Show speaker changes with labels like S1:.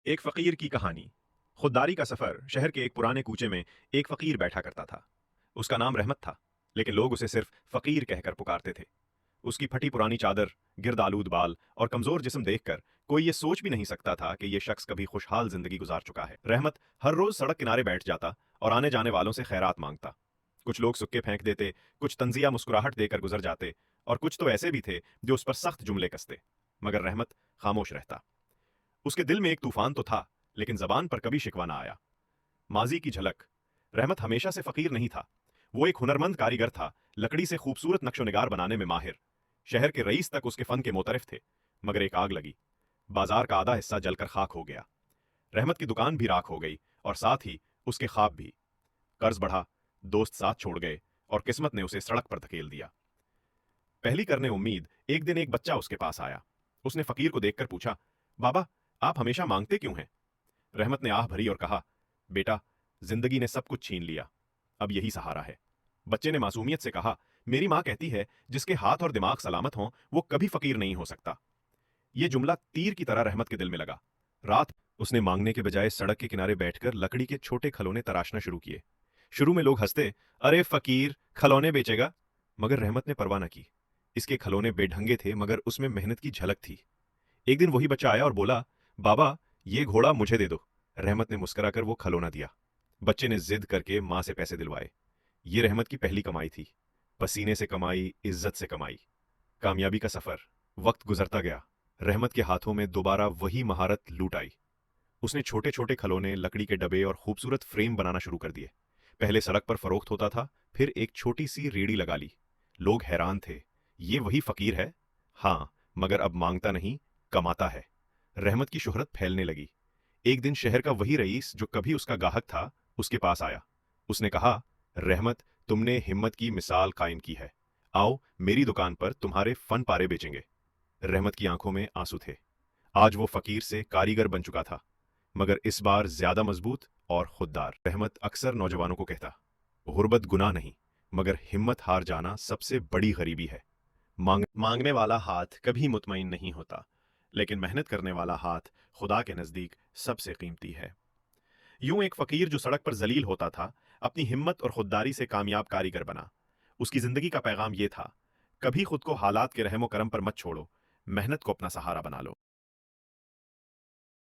S1: एक फकीर की कहानी। खुददारी का सफर। शहर के एक पुराने कूचे में एक फकीर बैठा करता था। उसका नाम रहमत था, लेकिन लोग उसे सिर्फ फकीर कहकर पुकारते थे। उसकी फटी पुरानी चादर, गिर्द आलूद बाल और कमजोर जिस्म देखकर कोई ये सोच भी नहीं सकता था कि ये शख्स कभी खुशहाल जिंदगी गुजार चुका है। रहमत हर रोज सड़क किनारे बैठ जाता और आने जाने वालों से खैरात मांगता। कुछ लोग सुक्के फेंक देते, कुछ तंजिया मुस्कुराहट देकर गुजर जाते, और कुछ तो ऐसे भी थे जो उस पर सख्त जुमले कसते। मगर रहमत खामोश रहता। उसके दिल में एक तूफान तो था, लेकिन जबान पर कभी शिकवा ना आया। माजी की झलक। रहमत हमेशा से फकीर नहीं था। वो एक हुनरमंद कारीगर था, लकड़ी से खूबसूरत नक्शोनिगार बनाने में माहिर। शहर के रईस तक उसके फन के मोतरफ थे। मगर एक आग लगी। बाजार का आधा हिस्सा जलकर खाक हो गया। रहमत की दुकान भी राख हो गई, और साथ ही उसके ख्वाब भी। कर्ज बढ़ा, दोस्त साथ छोड़ गए, और किस्मत ने उसे सड़क पर धकेल दिया। पहली करने उम्मीद एक दिन एक बच्चा उसके पास आया। उसने फकीर को देखकर पूछा, बाबा, आप हमेशा मांगते क्यों हैं? रहमत ने आह भरी और कहा, बेटा, जिंदगी ने सब कुछ छीन लिया, अब यही सहारा है। बच्चे ने मासूमियत से कहा, मेरी मां कहती है जिसके हाथ और दिमाग सलामत हों वो कभी फकीर नहीं हो सकता। यह जुमला तीर की तरह रहमत के दिल में लगा। रात उसने मांगने के बजाय सड़क के किनारे बैठकर लकड़ी के छोटे खिलौने तराशना शुरू किए। शुरू में लोग हंसते, अरे फकीर खिलौने बेचेगा। मगर रहमत ने परवाह न की। इसके खिलौने बेढंगे थे, मगर उसमें मेहनत की झलक थी। एक दिन वही बच्चा आया और बोला, बाबा, ये घोड़ा मुझे दे दो। रहमत ने मुस्कुराकर वो खिलौना दिया। बच्चे ने जिद करके मां से पैसे दिलवाए। ये रहमत की पहली कमाई थी। पसीने से कमाई, इज्जत से कमाई। कामयाबी का सफर। वक्त गुजरता गया। रहमत के हाथों में दोबारा वही महारत लूट आई। उसने छोटे छोटे खिलौने, लकड़ी के डब्बे और खूबसूरत फ्रेम बनाना शुरू कर दिए। पहले सड़क पर फरोख्त होता था, फिर एक छोटी सी रेड़ी लगा ली। लोग हैरान थे, ये वही फकीर है? हाँ, मगर अब मांगता नहीं, कमाता है। रहमत की शोहरत फैलने लगी। एक दिन शहर का वही रईस जो कभी उसका गाहक था, उसके पास आया। उसने कहा, रहमत, तुमने हिम्मत की मिसाल कायम की है। आओ, मेरी दुकान पर तुम्हारे फन पारे बेचेंगे। रहमत की आंखों में आंसू थे। आज वो फकीर से कारीगर बन चुका था, मगर इस बार ज्यादा मजबूत और खुददार। रहमत अक्सर नौजवानों को कहता, गुर्बत गुनाह नहीं, मगर हिम्मत हार जाना सबसे बड़ी गरीबी है। मांगने वाला हाथ कभी मुतमईन नहीं होता, लेकिन मेहनत करने वाला हाथ खुदा के नजदीक सबसे कीमती है। यूं एक फकीर जो सड़क पर जलील होता था, अपनी हिम्मत और खुददारी से कामयाब कारीगर बना। उसकी जिंदगी का पैगाम यह था, कभी खुद को हालात के रहमो करम पर मत छोड़ो, मेहनत को अपना सहारा बना लो।